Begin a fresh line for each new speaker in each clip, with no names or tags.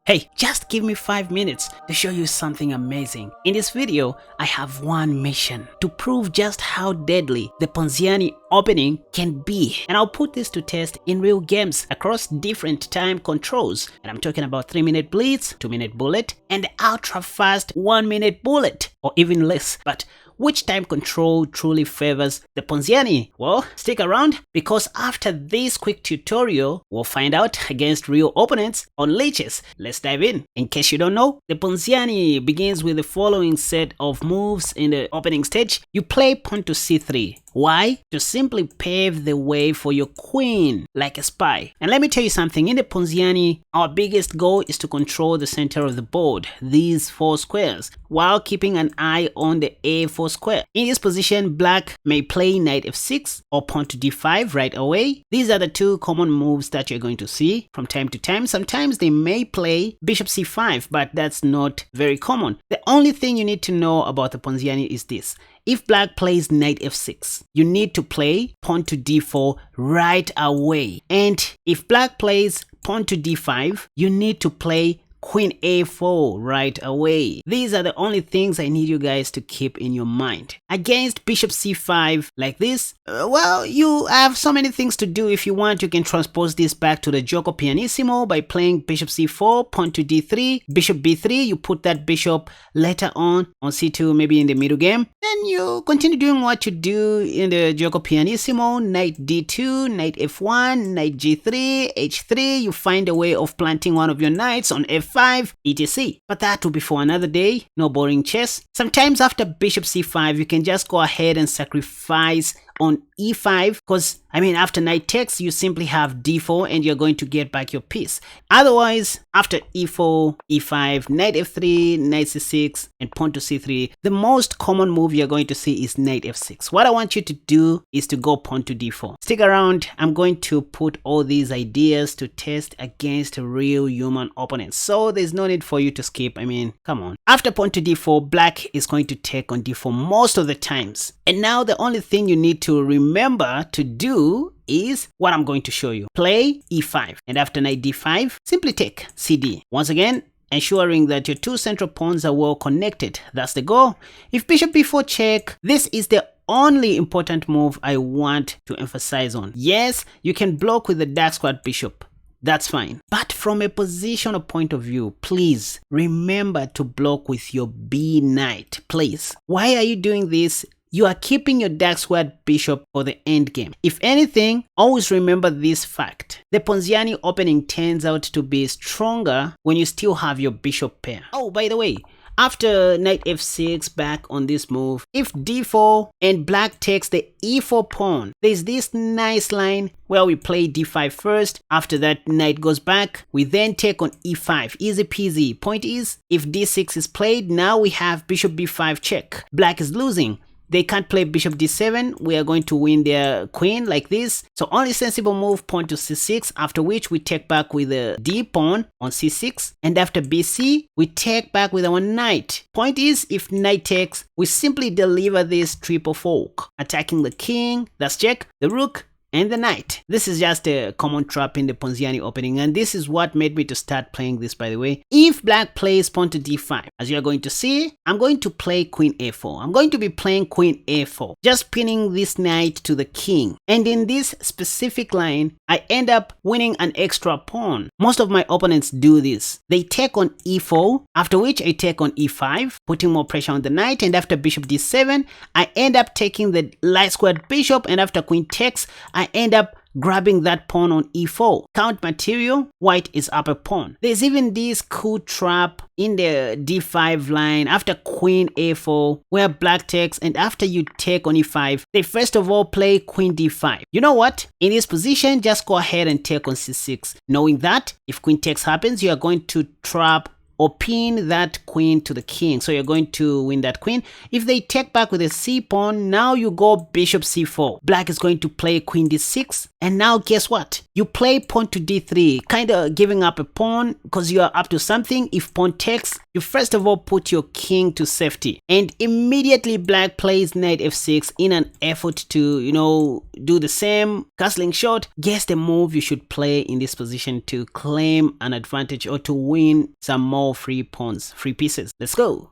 Hey, just give me 5 minutes to show you something amazing. In this video, I have one mission to prove just how deadly the Ponziani opening can be. And I'll put this to test in real games across different time controls. And I'm talking about 3-minute Blitz, 2-minute bullet, and the ultra fast 1-minute bullet, or even less. But which time control truly favors the Ponziani? Well, stick around, because after this quick tutorial, we'll find out against real opponents on leeches. Let's dive in. In case you don't know, the Ponziani begins with the following set of moves in the opening stage. You play pawn to c3. Why? To simply pave the way for your queen, like a spy. And let me tell you something, in the Ponziani, our biggest goal is to control the center of the board, these 4 squares, while keeping an eye on the a4 square. In this position, black may play knight f6 or pawn to d5 right away. These are the 2 common moves that you're going to see from time to time. Sometimes they may play bishop c5, but that's not very common. The only thing you need to know about the Ponziani is this. If black plays knight f6, you need to play pawn to d4 right away. And if black plays pawn to d5, you need to play queen a4 right away. These are the only things I need you guys to keep in your mind. Against bishop c5 like this, well, you have so many things to do. If you want, you can transpose this back to the gioco pianissimo by playing bishop c4, pawn to d3, bishop b3. You put that bishop later on c2, maybe in the middle game. Then you continue doing what you do in the gioco pianissimo, knight d2, knight f1, knight g3, h3. You find a way of planting one of your knights on f5, etc. But that will be for another day. No boring chess. Sometimes after bishop c5, you can just go ahead and sacrifice on e5, because after knight takes, you simply have d4 and you're going to get back your piece. Otherwise, after e4, e5, knight f3, knight c6, and pawn to c3, the most common move you're going to see is knight f6. What I want you to do is to go pawn to d4. Stick around. I'm going to put all these ideas to test against real human opponents, so there's no need for you to skip. Come on. After pawn to d4, black is going to take on d4 most of the times. And now the only thing you need to remember to do is what I'm going to show you. Play e5, and after knight d5, simply take cd. Once again, ensuring that your 2 central pawns are well connected. That's the goal. If bishop b4 check, this is the only important move I want to emphasize on. Yes, you can block with the dark squared bishop. That's fine. But from a positional point of view, please remember to block with your b knight, please. Why are you doing this? You are keeping your dark squared bishop for the endgame. If anything, always remember this fact. The Ponziani opening turns out to be stronger when you still have your bishop pair. Oh, by the way, after knight f6 back on this move, if d4 and black takes the e4 pawn, there's this nice line where we play d5 first. After that, knight goes back. We then take on e5. Easy peasy. Point is, if d6 is played, now we have bishop b5 check. Black is losing. They can't play bishop d7. We are going to win their queen like this. So only sensible move, pawn to c6, after which we take back with the d pawn on c6. And after bc, we take back with our knight. Point is, if knight takes, we simply deliver this triple fork, attacking the king, that's check, the rook, and the knight. This is just a common trap in the Ponziani opening, and this is what made me to start playing this, by the way. If black plays pawn to d5, as you are going to see, I'm going to play queen a4. I'm going to be playing queen a4, just pinning this knight to the king. And in this specific line, I end up winning an extra pawn. Most of my opponents do this. They take on e4, after which I take on e5, putting more pressure on the knight, and after bishop d7, I end up taking the light squared bishop, and after queen takes, I end up grabbing that pawn on e4. Count material, white is up a pawn. There's even this cool trap in the d5 line after queen a4 where black takes, and after you take on e5, they first of all play queen d5. You know what? In this position, just go ahead and take on c6, knowing that if queen takes happens, you are going to trap or pin that queen to the king, so you're going to win that queen. If they take back with a c pawn, now you go bishop c4. Black is going to play queen d6, And now guess what? You play pawn to d3, kind of giving up a pawn because you are up to something. If pawn takes, you first of all put your king to safety. And immediately black plays knight f6 in an effort to, you know, do the same. Castling short. Guess the move you should play in this position to claim an advantage or to win some more free pawns, free pieces. Let's go.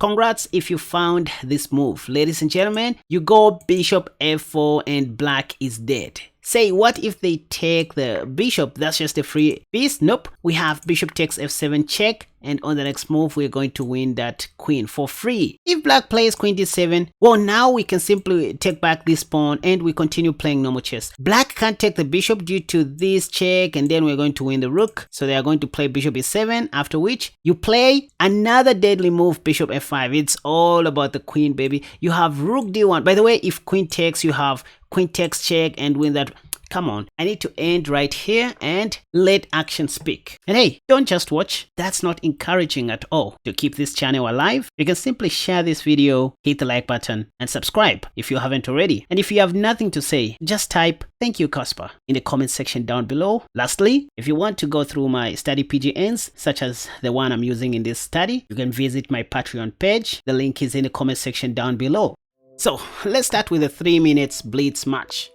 Congrats if you found this move. Ladies and gentlemen, you go bishop f4 and black is dead. Say, what if they take the bishop? That's just a free piece. Nope. We have bishop takes f7 check, and on the next move we're going to win that queen for free. If black plays queen d7, well, now we can simply take back this pawn and we continue playing normal chess. Black can't take the bishop due to this check, and then we're going to win the rook. So they are going to play bishop e7, after which you play another deadly move, bishop f5. It's all about the queen, baby. You have rook d1. By the way, if queen takes, you have queen takes check and win that. Come on, I need to end right here and let action speak. And hey, don't just watch. That's not encouraging at all. To keep this channel alive, you can simply share this video, hit the like button, and subscribe if you haven't already. And if you have nothing to say, just type "Thank you, Kaspa" in the comment section down below. Lastly, if you want to go through my study PGNs, such as the one I'm using in this study, you can visit my Patreon page. The link is in the comment section down below. So let's start with a 3 minutes blitz match.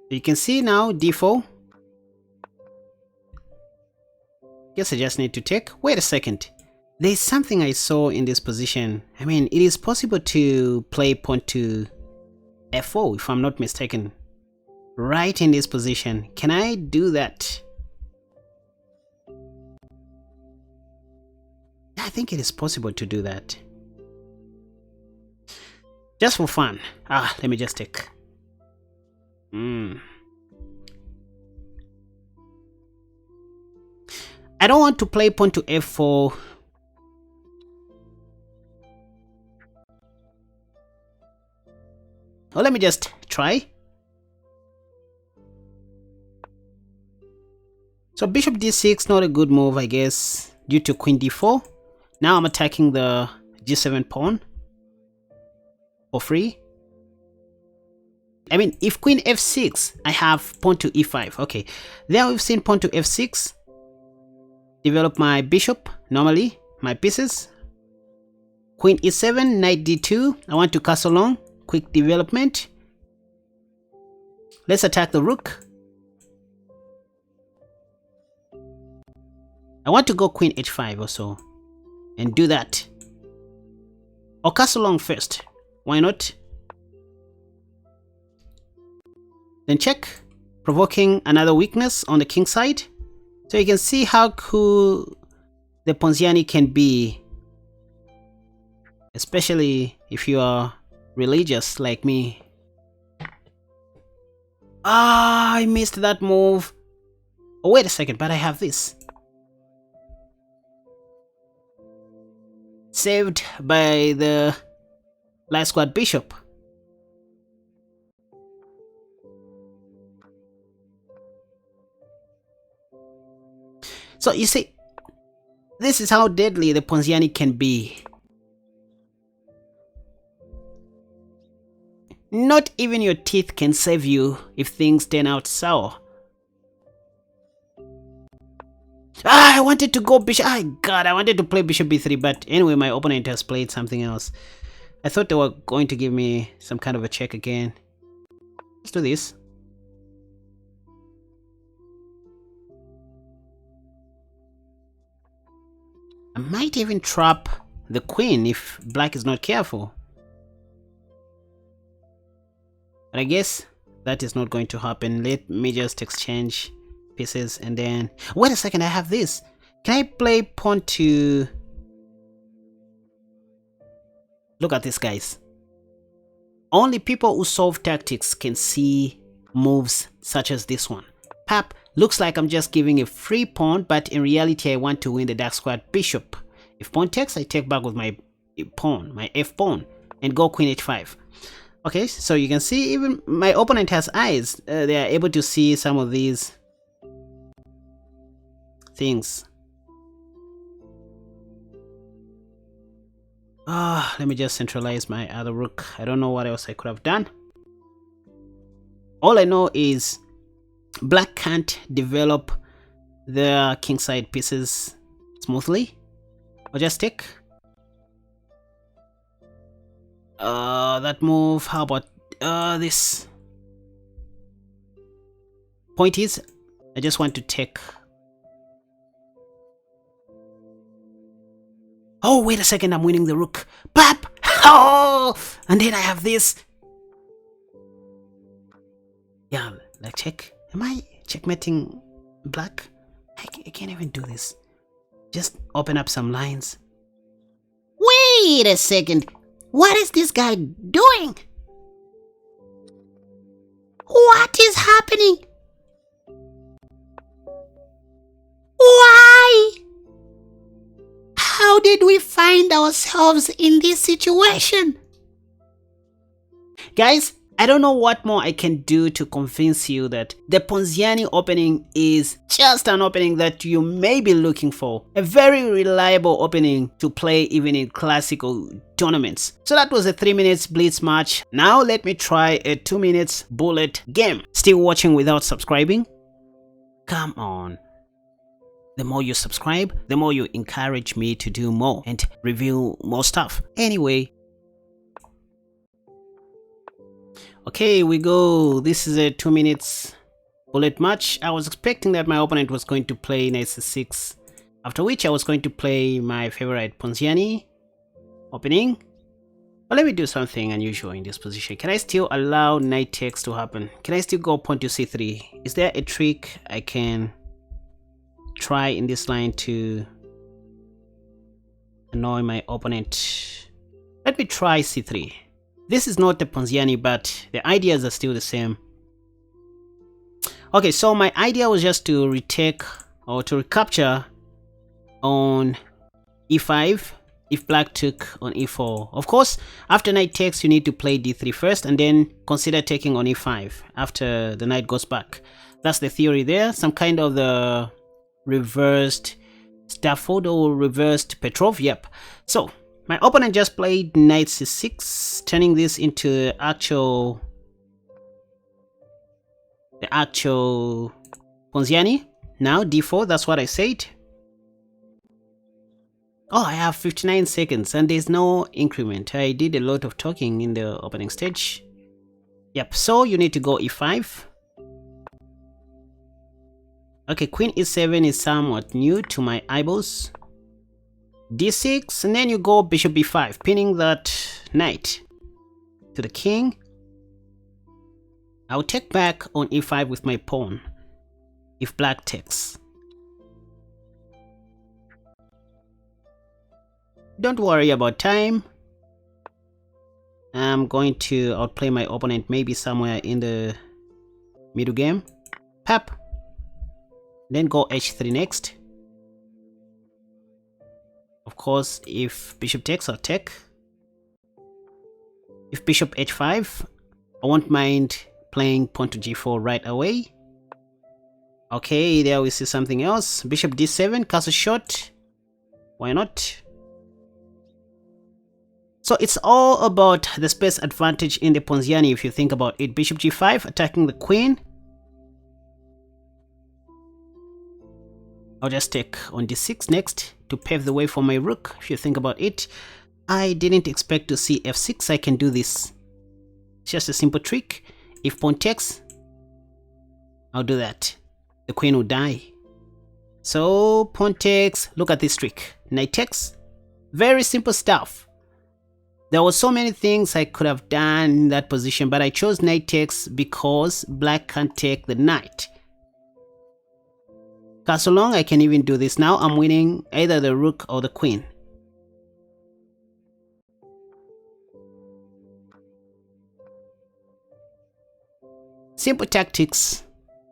You can see now d4. Guess I just need to take. Wait a second. There's something I saw in this position. I mean, it is possible to play pawn to f4 if I'm not mistaken. Right in this position. Can I do that? I think it is possible to do that. Just for fun. Let me just take. I don't want to play pawn to f4. Well, let me just try. So bishop d6, not a good move, I guess, due to queen d4. Now I'm attacking the g7 pawn for free. I mean, if queen f6, I have pawn to e5. Okay, then we've seen pawn to f6. Develop my bishop, normally, my pieces. Queen e7, knight d2. I want to castle long. Quick development. Let's attack the rook. I want to go queen h5 also. And do that. Or castle long first. Why not? Then check, provoking another weakness on the king side. So you can see how cool the Ponziani can be, especially if you are religious like me. I missed that move. Oh, wait a second, but I have this. Saved by the light squad bishop. So you see, this is how deadly the Ponziani can be. Not even your teeth can save you if things turn out sour. I wanted to go bishop. God, I wanted to play bishop b3, but anyway, my opponent has played something else. I thought they were going to give me some kind of a check again. Let's do this. I might even trap the queen if black is not careful. But I guess that is not going to happen. Let me just exchange pieces and then... Wait a second, I have this. Can I play pawn to... Look at this, guys. Only people who solve tactics can see moves such as this one. Pap, looks like I'm just giving a free pawn, but in reality I want to win the dark squad bishop. If pawn takes, I take back with my pawn, my f pawn, and go queen h5. Okay, so you can see even my opponent has eyes. They are able to see some of these things. Let me just centralize my other rook. I don't know what else I could have done. All I know is black can't develop their kingside pieces smoothly. I'll just take that move. How about this? Point is, I just want to take. Oh, wait a second, I'm winning the rook. Pap! Oh! And then I have this. Yeah, like check. Am I checkmating black? I can't even do this. Just open up some lines. Wait a second. What is this guy doing? What is happening? Why? How did we find ourselves in this situation? Guys, I don't know what more I can do to convince you that the Ponziani opening is just an opening that you may be looking for. A very reliable opening to play even in classical tournaments. So that was a 3 minutes blitz match. Now let me try a 2 minutes bullet game. Still watching without subscribing? Come on. The more you subscribe, the more you encourage me to do more and review more stuff. Anyway. Okay, we go. This is a 2 minutes bullet match. I was expecting that my opponent was going to play knight c6, after which I was going to play my favorite Ponziani opening. But let me do something unusual in this position. Can I still allow knight takes to happen? Can I still go pawn to c3? Is there a trick I can try in this line to annoy my opponent? Let me try c3. This is not the Ponziani, but the ideas are still the same. Okay, so my idea was just to retake or to recapture on e5 if black took on e4. Of course, after knight takes, you need to play d3 first and then consider taking on e5 after the knight goes back. That's the theory there. Some kind of the reversed Stafford or reversed Petrov. Yep. So my opponent just played knight c6, turning this into the actual Ponziani. Now d4, that's what I said. Oh, I have 59 seconds and there's no increment. I did a lot of talking in the opening stage. Yep, so you need to go e5. Okay, queen e7 is somewhat new to my eyeballs. d6, and then you go bishop b5, pinning that knight to the king. I'll take back on e5 with my pawn if black takes. Don't worry about time. I'm going to outplay my opponent maybe somewhere in the middle game. Pap. Then go h3 next. Of course, if bishop takes, I'll take. If bishop h5, I won't mind playing pawn to g4 right away. Okay, there we see something else. Bishop d7, castle shot. Why not? So it's all about the space advantage in the Ponziani if you think about it. Bishop g5 attacking the queen. I'll just take on d6 next to pave the way for my rook. If you think about it, I didn't expect to see f6. I can do this. It's just a simple trick. If pawn takes, I'll do that. The queen will die. So pawn takes, look at this trick. Knight takes, very simple stuff. There were so many things I could have done in that position, but I chose knight takes because black can't take the knight. Castle long, I can even do this. Now I'm winning either the rook or the queen. Simple tactics.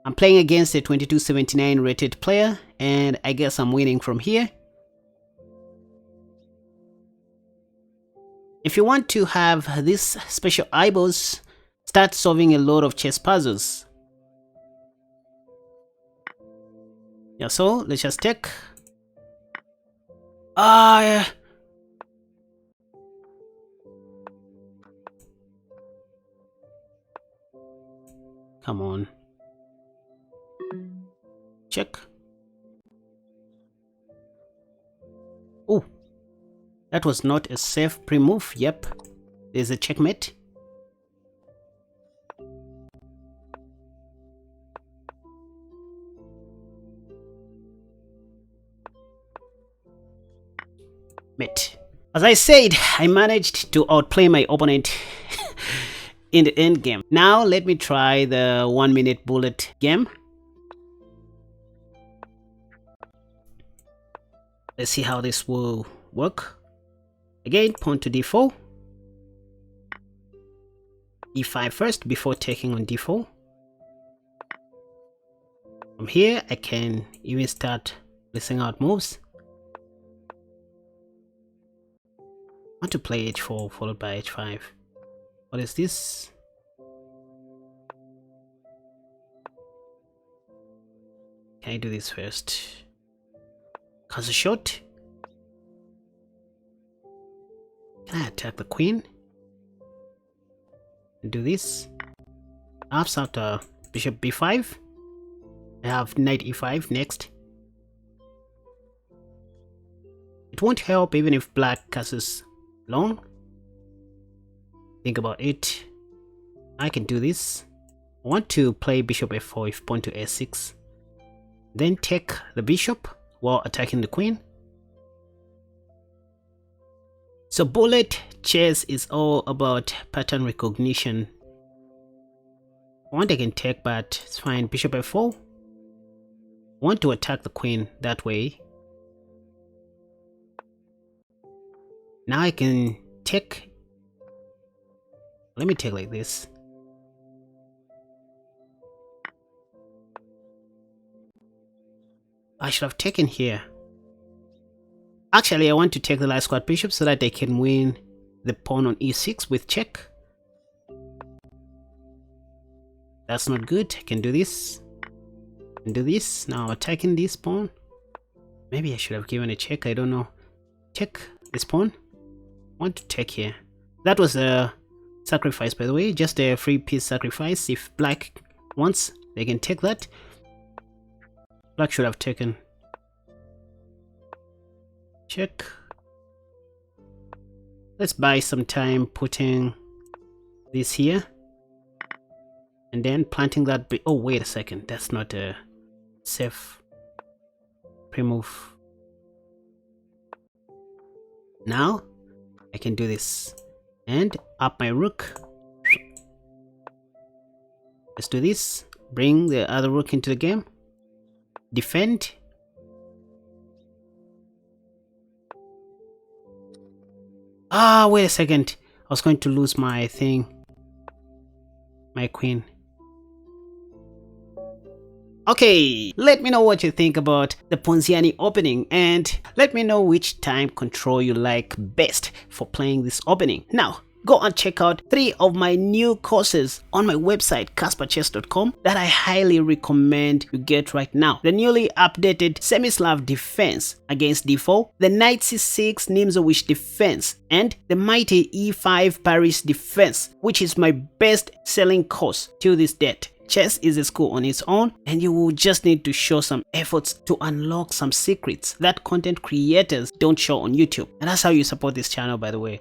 I'm playing against a 2279 rated player, and I guess I'm winning from here. If you want to have these special eyeballs, start solving a lot of chess puzzles. Yeah, so let's just take. Come on. Check. Oh, that was not a safe pre-move. Yep, there's a checkmate. Mate. As I said, I managed to outplay my opponent in the end game. Now let me try the 1 minute bullet game. Let's see how this will work. Again, pawn to d4. e5 first before taking on d4. From here, I can even start listing out moves. I want to play h4 followed by h5. What is this? Can I do this first? Cause a shot. Can I attack the queen? And do this. Perhaps after bishop b5. I have knight e5 next. It won't help even if black castles long. Think about it. I can do this. I want to play bishop f4 if pawn to s6. Then take the bishop while attacking the queen. So bullet chess is all about pattern recognition. I want I can take, but it's fine. Bishop f4. I want to attack the queen that way. Now I can take. Let me take like this. I should have taken here. Actually, I want to take the last squad bishop so that I can win the pawn on e6 with check. That's not good. I can do this. And do this. Now I'm attacking this pawn. Maybe I should have given a check. I don't know. Check this pawn. I want to take here. That was a sacrifice, by the way. Just a free piece sacrifice. If black wants, they can take that. Black should have taken. Check. Let's buy some time putting this here. And then planting that. Oh, wait a second. That's not a safe pre-move. Now I can do this. And up my rook. Let's do this. Bring the other rook into the game. Defend. Ah, wait a second. I was going to lose my thing. My queen. Okay, let me know what you think about the Ponziani opening, and let me know which time control you like best for playing this opening. Now, go and check out 3 of my new courses on my website KaspaChess.com that I highly recommend you get right now. The newly updated Semi-Slav defense against d4, the Knight c6 Nimzowitsch defense, and the mighty e5 Paris defense, which is my best selling course till this date. Chess is a school on its own, and you will just need to show some efforts to unlock some secrets that content creators don't show on YouTube. And that's how you support this channel, by the way.